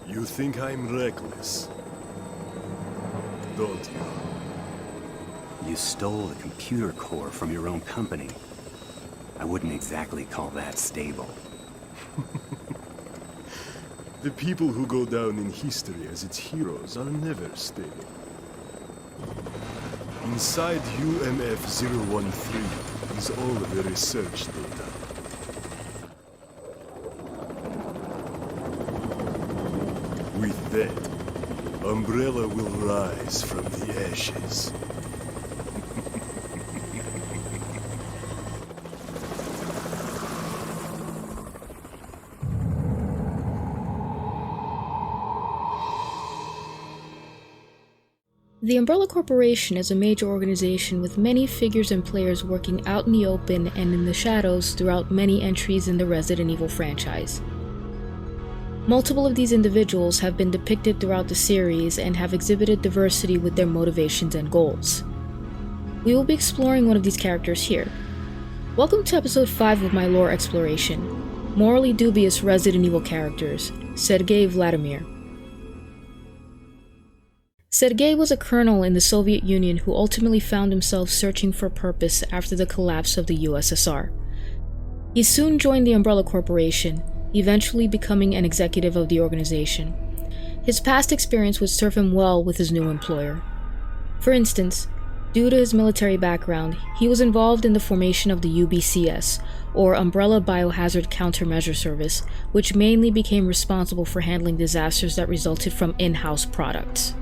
You think I'm reckless, don't you? You stole the computer core from your own company. I wouldn't exactly call that stable. The people who go down in history as its heroes are never stable. Inside UMF-013 is all of the research data. With that, Umbrella will rise from the ashes. The Umbrella Corporation is a major organization with many figures and players working out in the open and in the shadows throughout many entries in the Resident Evil franchise. Multiple of these individuals have been depicted throughout the series and have exhibited diversity with their motivations and goals. We will be exploring one of these characters here. Welcome to episode 5 of my lore exploration, Morally Dubious Resident Evil Characters, Sergei Vladimir. Sergei was a colonel in the Soviet Union who ultimately found himself searching for purpose after the collapse of the USSR. He soon joined the Umbrella Corporation, eventually becoming an executive of the organization. His past experience would serve him well with his new employer. For instance, due to his military background, he was involved in the formation of the UBCS, or Umbrella Biohazard Countermeasure Service, which mainly became responsible for handling disasters that resulted from in-house products.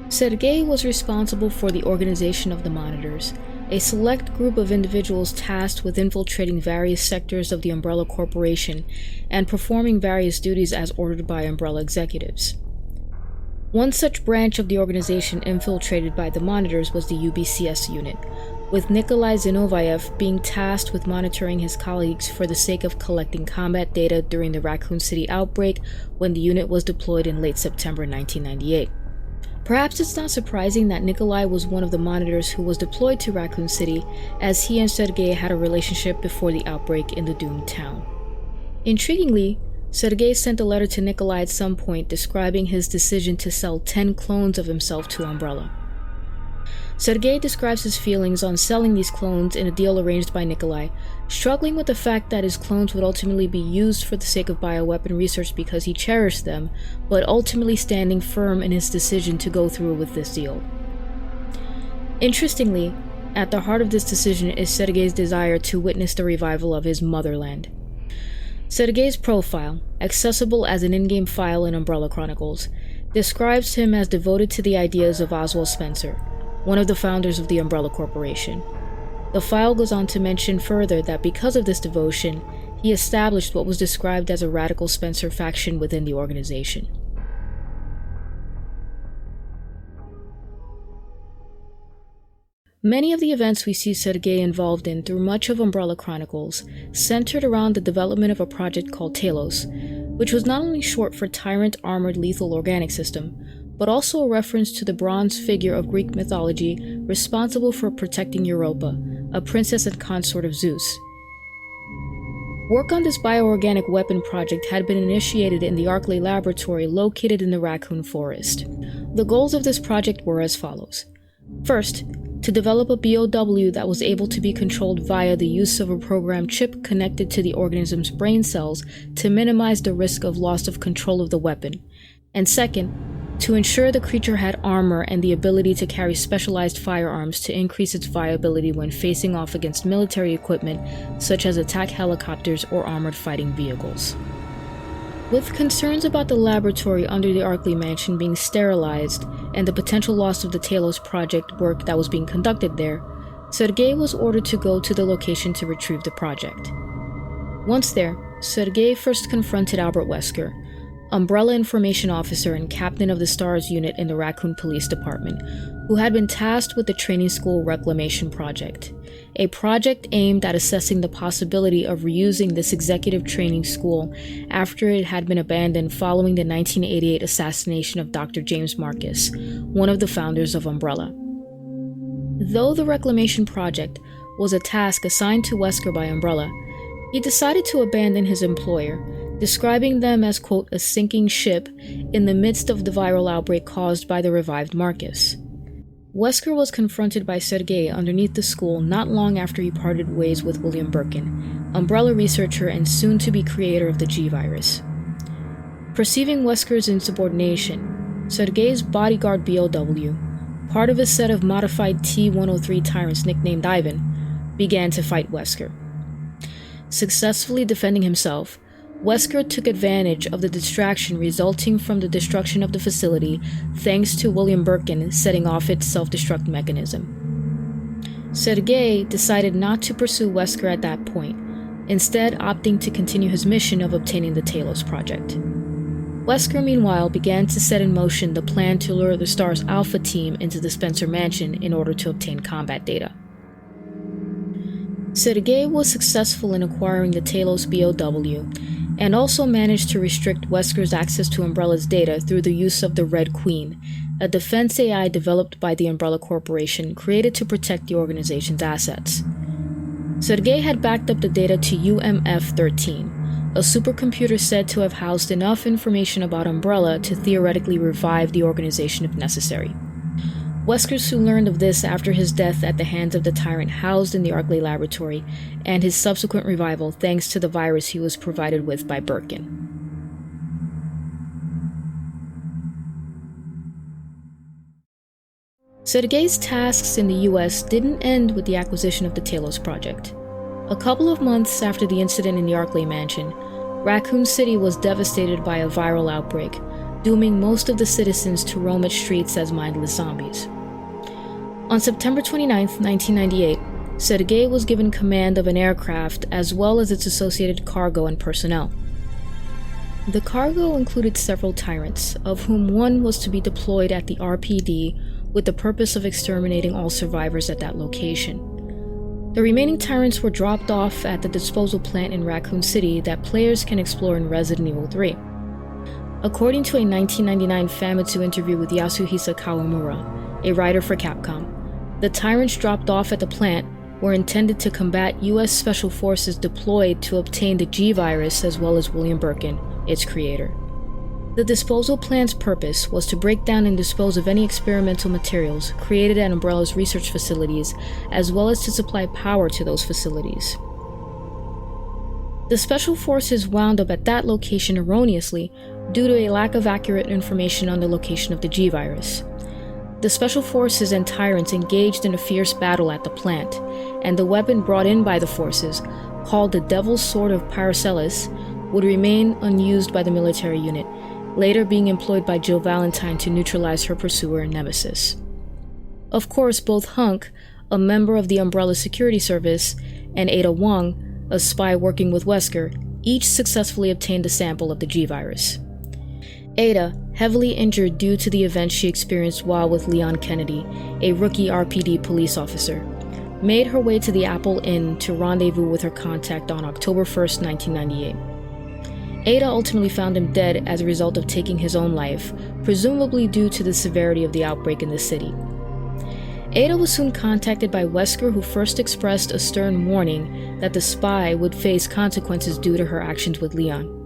Sergei was responsible for the organization of the Monitors, a select group of individuals tasked with infiltrating various sectors of the Umbrella Corporation and performing various duties as ordered by Umbrella executives. One such branch of the organization infiltrated by the Monitors was the UBCS unit, with Nikolai Zinoviev being tasked with monitoring his colleagues for the sake of collecting combat data during the Raccoon City outbreak when the unit was deployed in late September 1998. Perhaps it's not surprising that Nikolai was one of the Monitors who was deployed to Raccoon City, as he and Sergei had a relationship before the outbreak in the doomed town. Intriguingly, Sergei sent a letter to Nikolai at some point describing his decision to sell 10 clones of himself to Umbrella. Sergei describes his feelings on selling these clones in a deal arranged by Nikolai, struggling with the fact that his clones would ultimately be used for the sake of bioweapon research because he cherished them, but ultimately standing firm in his decision to go through with this deal. Interestingly, at the heart of this decision is Sergei's desire to witness the revival of his motherland. Sergei's profile, accessible as an in-game file in Umbrella Chronicles, describes him as devoted to the ideas of Oswald Spencer, one of the founders of the Umbrella Corporation. The file goes on to mention further that because of this devotion, he established what was described as a radical Spencer faction within the organization. Many of the events we see Sergei involved in through much of Umbrella Chronicles centered around the development of a project called T-A.L.O.S, which was not only short for Tyrant Armored Lethal Organic System, but also a reference to the bronze figure of Greek mythology responsible for protecting Europa, a princess and consort of Zeus. Work on this bioorganic weapon project had been initiated in the Arklay laboratory located in the Raccoon Forest. The goals of this project were as follows. First, to develop a BOW that was able to be controlled via the use of a programmed chip connected to the organism's brain cells to minimize the risk of loss of control of the weapon. And second, to ensure the creature had armor and the ability to carry specialized firearms to increase its viability when facing off against military equipment such as attack helicopters or armored fighting vehicles. With concerns about the laboratory under the Arklay mansion being sterilized and the potential loss of the T-A.L.O.S project work that was being conducted there, Sergei was ordered to go to the location to retrieve the project. Once there, Sergei first confronted Albert Wesker, Umbrella Information Officer and Captain of the STARS unit in the Raccoon Police Department, who had been tasked with the Training School Reclamation Project, a project aimed at assessing the possibility of reusing this executive training school after it had been abandoned following the 1988 assassination of Dr. James Marcus, one of the founders of Umbrella. Though the Reclamation Project was a task assigned to Wesker by Umbrella, he decided to abandon his employer, describing them as, quote, a sinking ship in the midst of the viral outbreak caused by the revived Marcus. Wesker was confronted by Sergei underneath the school not long after he parted ways with William Birkin, Umbrella researcher and soon-to-be creator of the G-Virus. Perceiving Wesker's insubordination, Sergei's bodyguard BOW, part of a set of modified T-103 tyrants nicknamed Ivan, began to fight Wesker. Successfully defending himself, Wesker took advantage of the distraction resulting from the destruction of the facility thanks to William Birkin setting off its self-destruct mechanism. Sergei decided not to pursue Wesker at that point, instead opting to continue his mission of obtaining the T-A.L.O.S project. Wesker, meanwhile, began to set in motion the plan to lure the Star's Alpha team into the Spencer Mansion in order to obtain combat data. Sergei was successful in acquiring the T-A.L.O.S BOW, and also managed to restrict Wesker's access to Umbrella's data through the use of the Red Queen, a defense AI developed by the Umbrella Corporation created to protect the organization's assets. Sergei had backed up the data to UMF-13, a supercomputer said to have housed enough information about Umbrella to theoretically revive the organization if necessary. Wesker soon learned of this after his death at the hands of the tyrant housed in the Arklay laboratory, and his subsequent revival thanks to the virus he was provided with by Birkin. Sergei's tasks in the US didn't end with the acquisition of the T-A.L.O.S project. A couple of months after the incident in the Arklay mansion, Raccoon City was devastated by a viral outbreak, dooming most of the citizens to roam its streets as mindless zombies. On September 29, 1998, Sergei was given command of an aircraft as well as its associated cargo and personnel. The cargo included several tyrants, of whom one was to be deployed at the RPD with the purpose of exterminating all survivors at that location. The remaining tyrants were dropped off at the disposal plant in Raccoon City that players can explore in Resident Evil 3. According to a 1999 Famitsu interview with Yasuhisa Kawamura, a writer for Capcom, the tyrants dropped off at the plant were intended to combat US Special Forces deployed to obtain the G-Virus as well as William Birkin, its creator. The disposal plant's purpose was to break down and dispose of any experimental materials created at Umbrella's research facilities, as well as to supply power to those facilities. The Special Forces wound up at that location erroneously due to a lack of accurate information on the location of the G-Virus. The Special Forces and tyrants engaged in a fierce battle at the plant, and the weapon brought in by the forces, called the Devil's Sword of Paracelsus, would remain unused by the military unit, later being employed by Jill Valentine to neutralize her pursuer and nemesis. Of course, both Hunk, a member of the Umbrella Security Service, and Ada Wong, a spy working with Wesker, each successfully obtained a sample of the G-Virus. Ada, heavily injured due to the events she experienced while with Leon Kennedy, a rookie RPD police officer, made her way to the Apple Inn to rendezvous with her contact on October 1st, 1998. Ada ultimately found him dead as a result of taking his own life, presumably due to the severity of the outbreak in the city. Ada was soon contacted by Wesker, who first expressed a stern warning that the spy would face consequences due to her actions with Leon.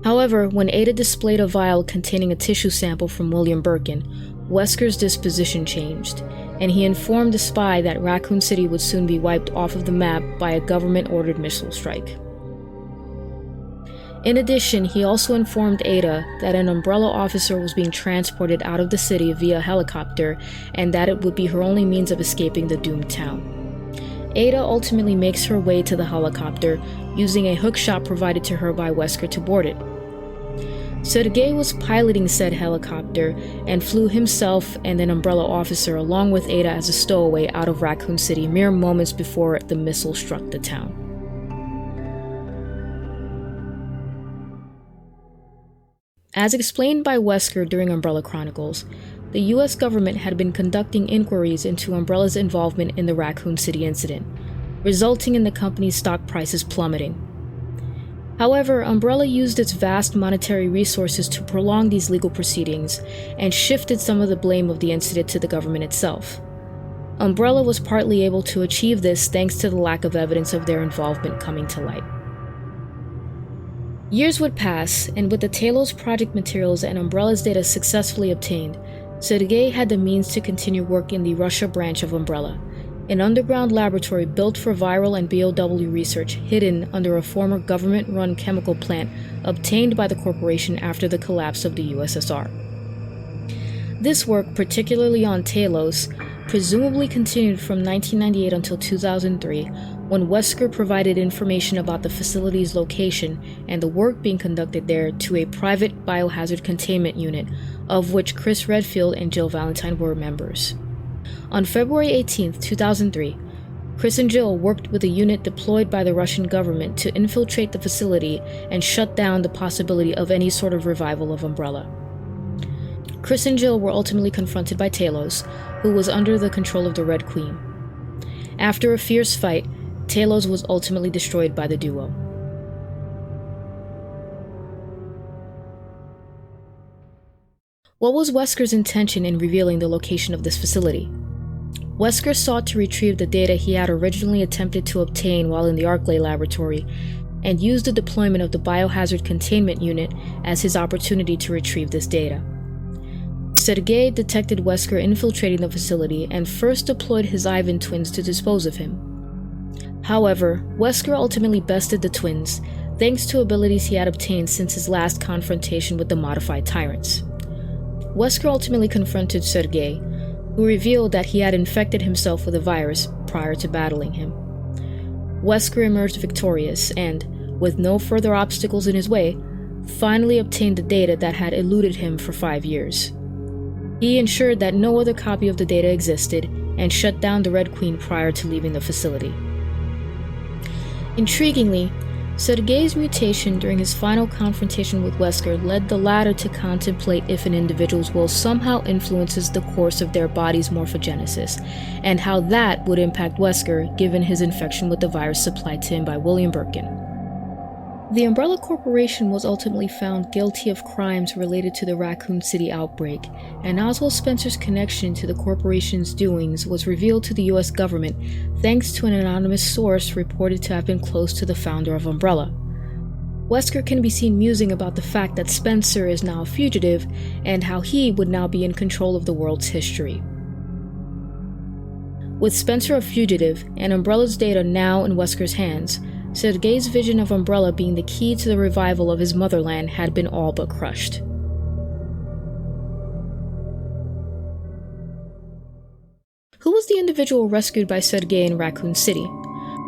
However, when Ada displayed a vial containing a tissue sample from William Birkin, Wesker's disposition changed, and he informed the spy that Raccoon City would soon be wiped off of the map by a government-ordered missile strike. In addition, he also informed Ada that an Umbrella officer was being transported out of the city via helicopter and that it would be her only means of escaping the doomed town. Ada ultimately makes her way to the helicopter, using a hookshot provided to her by Wesker to board it. Sergei was piloting said helicopter and flew himself and an Umbrella officer along with Ada as a stowaway out of Raccoon City mere moments before the missile struck the town. As explained by Wesker during Umbrella Chronicles, the US government had been conducting inquiries into Umbrella's involvement in the Raccoon City incident, resulting in the company's stock prices plummeting. However, Umbrella used its vast monetary resources to prolong these legal proceedings and shifted some of the blame of the incident to the government itself. Umbrella was partly able to achieve this thanks to the lack of evidence of their involvement coming to light. Years would pass, and with the T-A.L.O.S project materials and Umbrella's data successfully obtained, Sergei had the means to continue work in the Russia branch of Umbrella, an underground laboratory built for viral and BOW research hidden under a former government-run chemical plant obtained by the corporation after the collapse of the USSR. This work, particularly on T-A.L.O.S, presumably continued from 1998 until 2003, when Wesker provided information about the facility's location and the work being conducted there to a private biohazard containment unit, of which Chris Redfield and Jill Valentine were members. On February 18, 2003, Chris and Jill worked with a unit deployed by the Russian government to infiltrate the facility and shut down the possibility of any sort of revival of Umbrella. Chris and Jill were ultimately confronted by T-A.L.O.S, who was under the control of the Red Queen. After a fierce fight, T-A.L.O.S was ultimately destroyed by the duo. What was Wesker's intention in revealing the location of this facility? Wesker sought to retrieve the data he had originally attempted to obtain while in the Arclay laboratory, and used the deployment of the Biohazard Containment Unit as his opportunity to retrieve this data. Sergei detected Wesker infiltrating the facility and first deployed his Ivan twins to dispose of him. However, Wesker ultimately bested the twins, thanks to abilities he had obtained since his last confrontation with the modified tyrants. Wesker ultimately confronted Sergei, who revealed that he had infected himself with a virus prior to battling him. Wesker emerged victorious and, with no further obstacles in his way, finally obtained the data that had eluded him for 5 years. He ensured that no other copy of the data existed and shut down the Red Queen prior to leaving the facility. Intriguingly, Sergei's mutation during his final confrontation with Wesker led the latter to contemplate if an individual's will somehow influences the course of their body's morphogenesis, and how that would impact Wesker given his infection with the virus supplied to him by William Birkin. The Umbrella Corporation was ultimately found guilty of crimes related to the Raccoon City outbreak, and Oswald Spencer's connection to the corporation's doings was revealed to the US government thanks to an anonymous source reported to have been close to the founder of Umbrella. Wesker can be seen musing about the fact that Spencer is now a fugitive, and how he would now be in control of the world's history. With Spencer a fugitive, and Umbrella's data now in Wesker's hands, Sergei's vision of Umbrella being the key to the revival of his motherland had been all but crushed. Who was the individual rescued by Sergei in Raccoon City?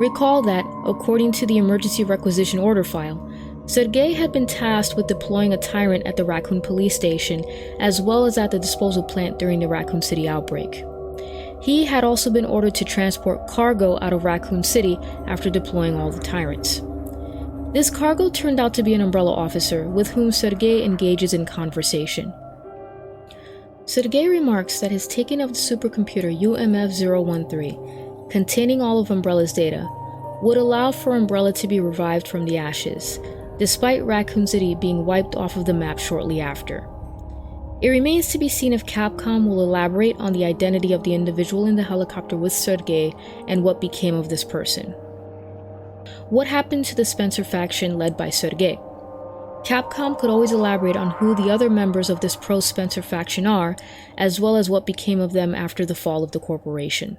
Recall that, according to the emergency requisition order file, Sergei had been tasked with deploying a tyrant at the Raccoon police station, as well as at the disposal plant during the Raccoon City outbreak. He had also been ordered to transport cargo out of Raccoon City after deploying all the tyrants. This cargo turned out to be an Umbrella officer with whom Sergei engages in conversation. Sergei remarks that his taking of the supercomputer UMF-013, containing all of Umbrella's data, would allow for Umbrella to be revived from the ashes, despite Raccoon City being wiped off of the map shortly after. It remains to be seen if Capcom will elaborate on the identity of the individual in the helicopter with Sergei and what became of this person. What happened to the Spencer faction led by Sergei? Capcom could always elaborate on who the other members of this pro-Spencer faction are, as well as what became of them after the fall of the corporation.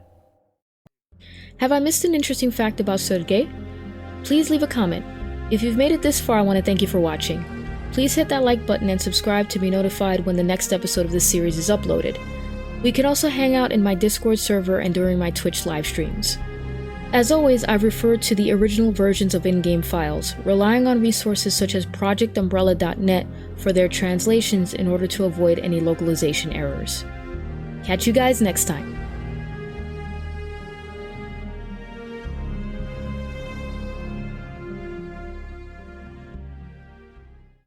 Have I missed an interesting fact about Sergei? Please leave a comment. If you've made it this far, I want to thank you for watching. Please hit that like button and subscribe to be notified when the next episode of this series is uploaded. We can also hang out in my Discord server and during my Twitch live streams. As always, I've referred to the original versions of in-game files, relying on resources such as projectumbrella.net for their translations in order to avoid any localization errors. Catch you guys next time.